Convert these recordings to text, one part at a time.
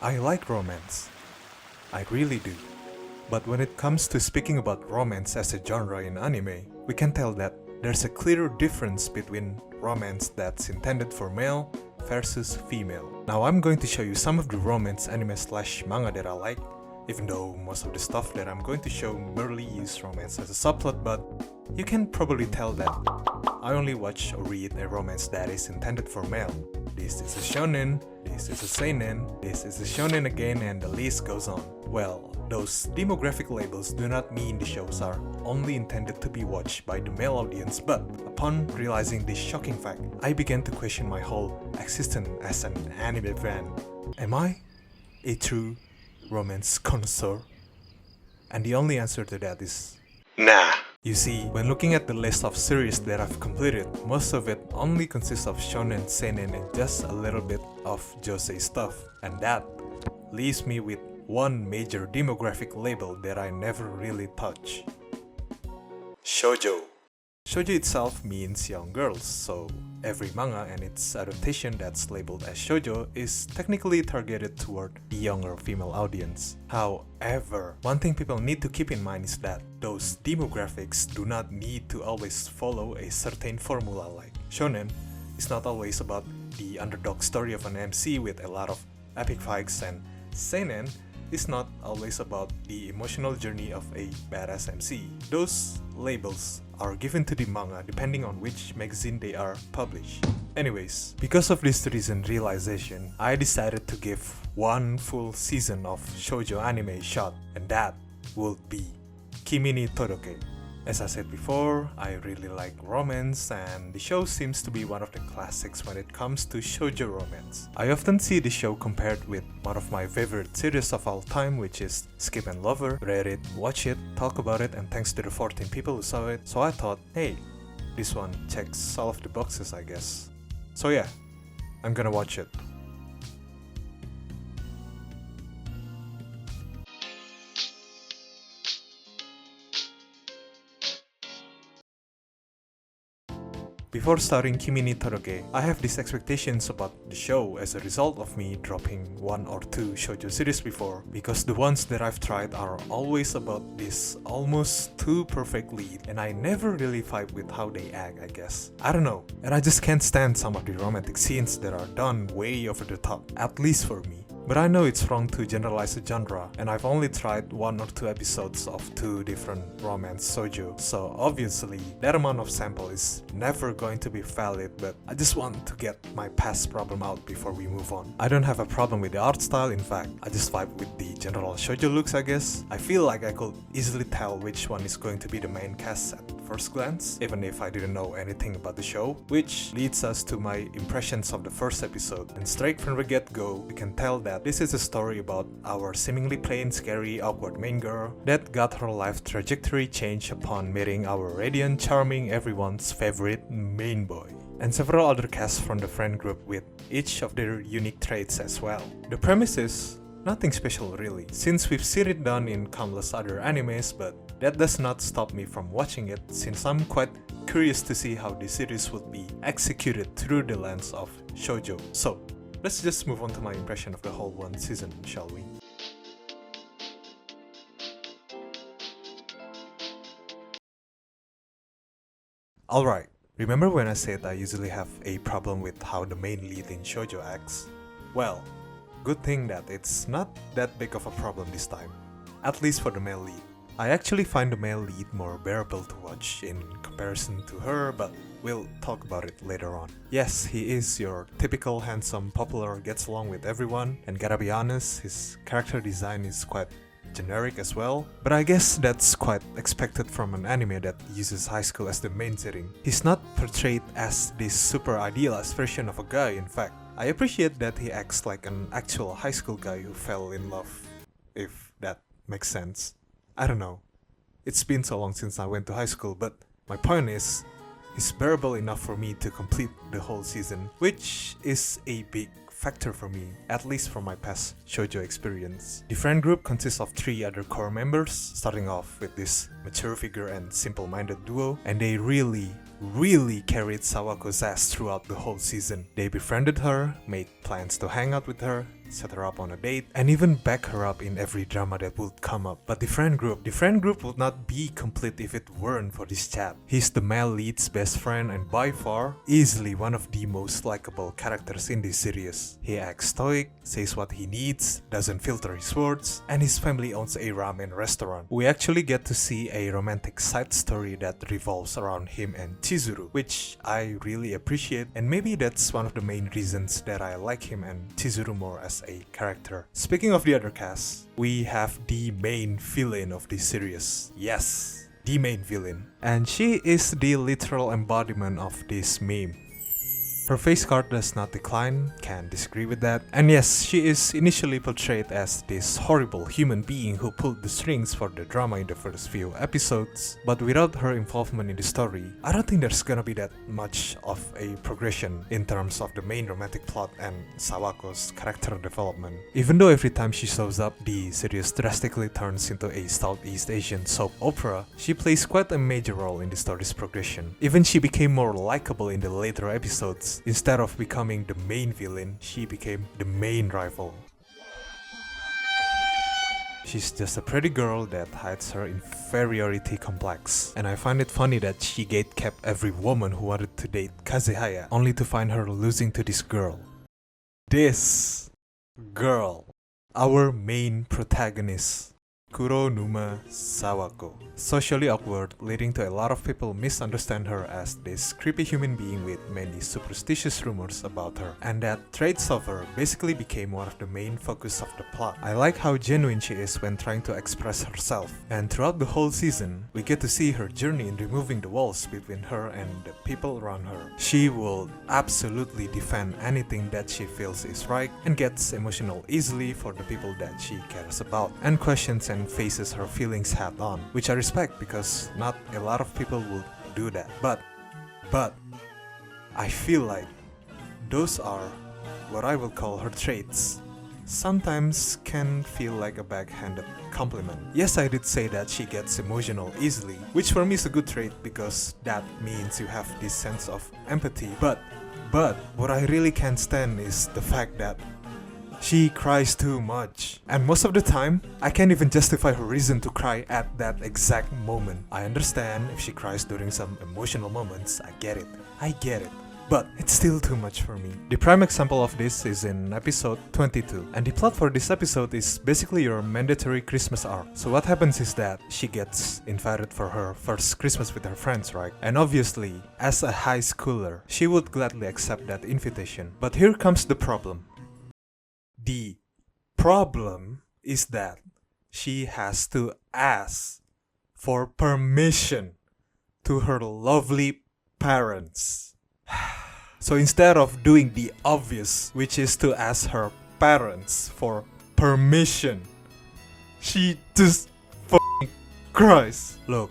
I like romance. I really do. But when it comes to speaking about romance as a genre in anime, we can tell that there's a clear difference between romance that's intended for male versus female. Now I'm going to show you some of the romance anime/manga that I like, even though most of the stuff that I'm going to show merely use romance as a subplot, but you can probably tell that I only watch or read a romance that is intended for male. This is a shonen, this is a seinen, this is a shonen again, and the list goes on. Well, those demographic labels do not mean the shows are only intended to be watched by the male audience, but upon realizing this shocking fact, I began to question my whole existence as an anime fan. Am I a true romance connoisseur? And the only answer to that is nah. You see, when looking at the list of series that I've completed, most of it only consists of shonen, seinen, and just a little bit of josei stuff. And that leaves me with one major demographic label that I never really touch. Shoujo. Shoujo itself means young girls, so every manga and its adaptation that's labeled as shoujo is technically targeted toward the younger female audience. However, one thing people need to keep in mind is that those demographics do not need to always follow a certain formula. Like shonen is not always about the underdog story of an MC with a lot of epic fights, and seinen is not always about the emotional journey of a badass MC. Those labels are given to the manga depending on which magazine they are published. Anyways, because of this recent realization, I decided to give one full season of shoujo anime a shot, and that would be Kimi ni Todoke. As I said before, I really like romance, and the show seems to be one of the classics when it comes to shoujo romance. I often see the show compared with one of my favorite series of all time, which is Skip and Lover. Read it, watch it, talk about it, and thanks to the 14 people who saw it, so I thought, hey, this one checks all of the boxes, I guess. So yeah, I'm gonna watch it. Before starting Kimi ni Todoke, I have these expectations about the show as a result of me dropping one or two shoujo series before, because the ones that I've tried are always about this almost too perfect lead, and I never really vibe with how they act, I guess. I don't know, and I just can't stand some of the romantic scenes that are done way over the top, at least for me. But I know it's wrong to generalize a genre, and I've only tried one or two episodes of two different romance shoujo, so obviously that amount of sample is never going to be valid, but I just want to get my past problem out before we move on. I don't have a problem with the art style, in fact, I just vibe with the general shoujo looks, I guess. I feel like I could easily tell which one is going to be the main cast at first glance, even if I didn't know anything about the show, which leads us to my impressions of the first episode. And straight from the get-go, we can tell that this is a story about our seemingly plain, scary, awkward main girl that got her life trajectory changed upon meeting our radiant, charming, everyone's favorite main boy, and several other casts from the friend group with each of their unique traits as well. The premise is nothing special really, since we've seen it done in countless other animes, but that does not stop me from watching it, since I'm quite curious to see how the series would be executed through the lens of shoujo. So, let's just move on to my impression of the whole one season, shall we? Alright, remember when I said I usually have a problem with how the main lead in shoujo acts? Well, good thing that it's not that big of a problem this time, at least for the male lead. I actually find the male lead more bearable to watch in comparison to her, but we'll talk about it later on. Yes, he is your typical handsome, popular, gets along with everyone, and gotta be honest, his character design is quite generic as well, but I guess that's quite expected from an anime that uses high school as the main setting. He's not portrayed as this super idealized version of a guy, in fact. I appreciate that he acts like an actual high school guy who fell in love, if that makes sense. I don't know. It's been so long since I went to high school, but my point is, he's bearable enough for me to complete the whole season, which is a big factor for me, at least from my past shoujo experience. The friend group consists of 3 other core members, starting off with this mature figure and simple-minded duo, and they really really carried Sawako's ass throughout the whole season. They befriended her, made plans to hang out with her, set her up on a date, and even back her up in every drama that would come up. But the friend group would not be complete if it weren't for this chap. He's the male lead's best friend and by far, easily one of the most likable characters in this series. He acts stoic, says what he needs, doesn't filter his words, and his family owns a ramen restaurant. We actually get to see a romantic side story that revolves around him and Chizuru, which I really appreciate, and maybe that's one of the main reasons that I like him and Chizuru more as a character. Speaking of the other cast, we have the main villain of this series. Yes, the main villain. And she is the literal embodiment of this meme. Her face card does not decline, can't disagree with that. And yes, she is initially portrayed as this horrible human being who pulled the strings for the drama in the first few episodes. But without her involvement in the story, I don't think there's gonna be that much of a progression in terms of the main romantic plot and Sawako's character development. Even though every time she shows up, the series drastically turns into a Southeast Asian soap opera, she plays quite a major role in the story's progression. Even she became more likable in the later episodes. Instead of becoming the main villain, she became the main rival. She's just a pretty girl that hides her inferiority complex, and I find it funny that she gatekept every woman who wanted to date Kazehaya, only to find her losing to this girl. This girl, our main protagonist, Kuronuma Sawako. Socially awkward, leading to a lot of people misunderstand her as this creepy human being with many superstitious rumors about her, and that traits of her basically became one of the main focus of the plot. I like how genuine she is when trying to express herself, and throughout the whole season, we get to see her journey in removing the walls between her and the people around her. She will absolutely defend anything that she feels is right, and gets emotional easily for the people that she cares about, and questions and faces her feelings head on, which I respect because not a lot of people will do that. But I feel like those are what I will call her traits. Sometimes can feel like a backhanded compliment. Yes, I did say that she gets emotional easily, which for me is a good trait because that means you have this sense of empathy. But what I really can't stand is the fact that she cries too much. And most of the time, I can't even justify her reason to cry at that exact moment. I understand if she cries during some emotional moments, I get it. But it's still too much for me. The prime example of this is in episode 22. And the plot for this episode is basically your mandatory Christmas arc. So what happens is that she gets invited for her first Christmas with her friends, right? And obviously, as a high schooler, she would gladly accept that invitation. But here comes the problem. The problem is that she has to ask for permission to her lovely parents. So instead of doing the obvious, which is to ask her parents for permission, she just f***ing cries. Look,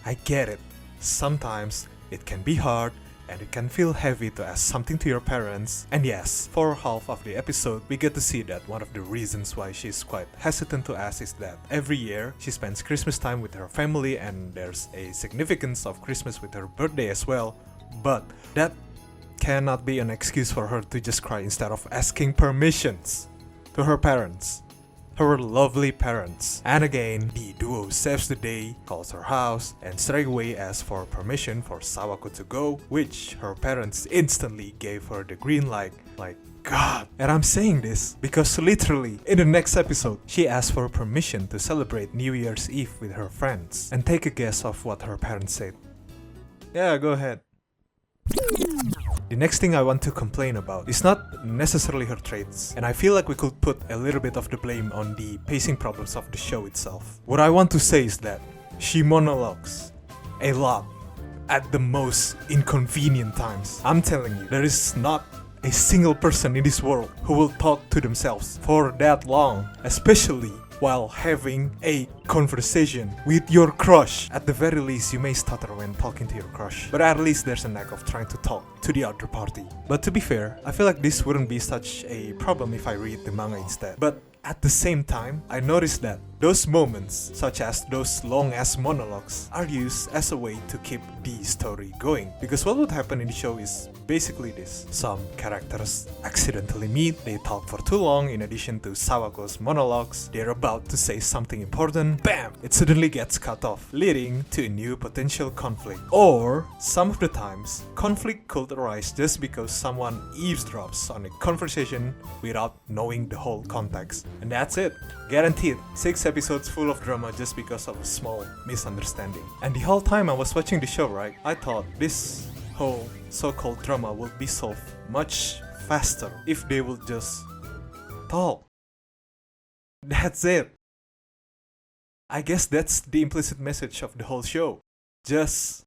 I get it. Sometimes it can be hard and it can feel heavy to ask something to your parents. And yes, for half of the episode, we get to see that one of the reasons why she's quite hesitant to ask is that every year she spends Christmas time with her family and there's a significance of Christmas with her birthday as well. But that cannot be an excuse for her to just cry instead of asking permissions to her parents. Her lovely parents. And again, the duo saves the day, calls her house, and straight away asks for permission for Sawako to go, which her parents instantly gave her the green light. Like, God. And I'm saying this because literally, in the next episode, she asks for permission to celebrate New Year's Eve with her friends. And take a guess of what her parents said. Yeah, go ahead. The next thing I want to complain about is not necessarily her traits, and I feel like we could put a little bit of the blame on the pacing problems of the show itself. What I want to say is that she monologues a lot at the most inconvenient times. I'm telling you, there is not a single person in this world who will talk to themselves for that long, especially while having a conversation with your crush. At the very least, you may stutter when talking to your crush, but at least there's a knack of trying to talk to the other party. But to be fair, I feel like this wouldn't be such a problem if I read the manga instead. But At the same time, I noticed that those moments, such as those long-ass monologues, are used as a way to keep the story going. Because what would happen in the show is basically this. Some characters accidentally meet, they talk for too long. In addition to Sawako's monologues, they're about to say something important, bam! It suddenly gets cut off, leading to a new potential conflict. Or, some of the times, conflict could arise just because someone eavesdrops on a conversation without knowing the whole context. And that's it. Guaranteed. 6 episodes full of drama just because of a small misunderstanding. And the whole time I was watching the show, right, I thought this whole so-called drama would be solved much faster if they would just talk. That's it. I guess that's the implicit message of the whole show. Just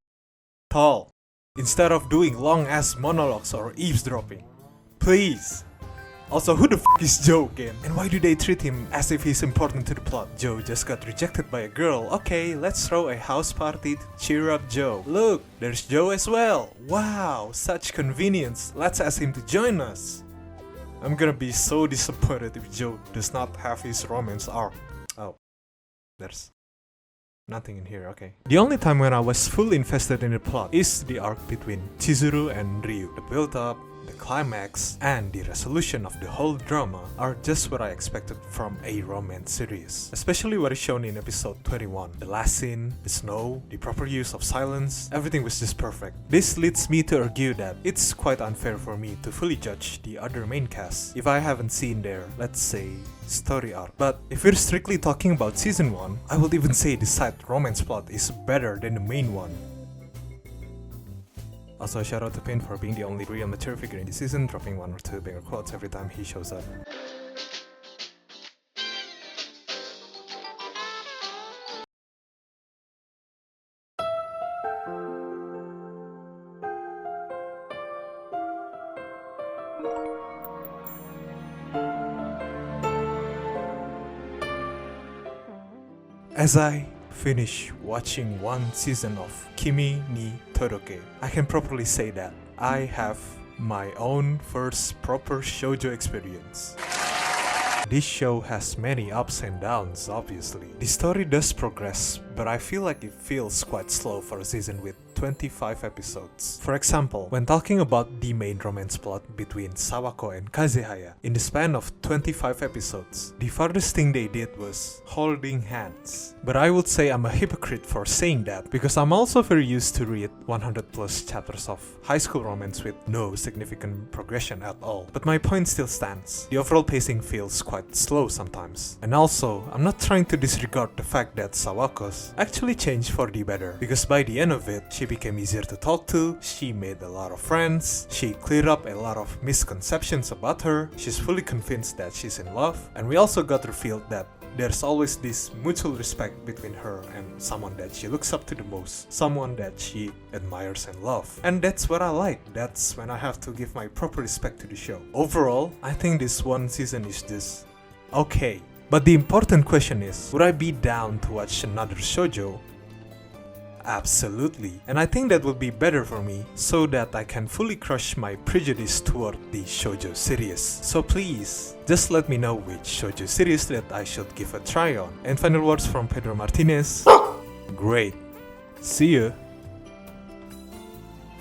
talk. Instead of doing long-ass monologues or eavesdropping. Please. Also, who the f*** is Joe again? And why do they treat him as if he's important to the plot? Joe just got rejected by a girl. Okay, let's throw a house party to cheer up Joe. Look, there's Joe as well. Wow, such convenience. Let's ask him to join us. I'm gonna be so disappointed if Joe does not have his romance arc. Oh, there's nothing in here, okay. The only time when I was fully invested in the plot is the arc between Chizuru and Ryu. The build-up, the climax, and the resolution of the whole drama are just what I expected from a romance series. Especially what is shown in episode 21. The last scene, the snow, the proper use of silence, everything was just perfect. This leads me to argue that it's quite unfair for me to fully judge the other main cast if I haven't seen their, let's say, story arc. But if we're strictly talking about season 1, I would even say the side romance plot is better than the main one. Also, shout out to Pin for being the only real mature figure in the season, dropping 1 or 2 banger quotes every time he shows up. As I finish watching one season of Kimi ni Todoke, I can properly say that I have my own first proper shoujo experience. This show has many ups and downs, obviously. The story does progress, but I feel like it feels quite slow for a season with 25 episodes. For example, when talking about the main romance plot between Sawako and Kazehaya, in the span of 25 episodes, the farthest thing they did was holding hands. But I would say I'm a hypocrite for saying that, because I'm also very used to read 100 plus chapters of high school romance with no significant progression at all. But my point still stands. The overall pacing feels quite slow sometimes. And also, I'm not trying to disregard the fact that Sawako's actually changed for the better, because by the end of it, she became easier to talk to, she made a lot of friends, she cleared up a lot of misconceptions about her, she's fully convinced that she's in love, and we also got revealed that there's always this mutual respect between her and someone that she looks up to the most, someone that she admires and loves. And that's what I like, that's when I have to give my proper respect to the show. Overall, I think this one season is just okay. But the important question is, would I be down to watch another shoujo? Absolutely. And I think that would be better for me, so that I can fully crush my prejudice toward the shoujo series. So please, just let me know which shoujo series that I should give a try on. And final words from Pedro Martinez. Great. See you.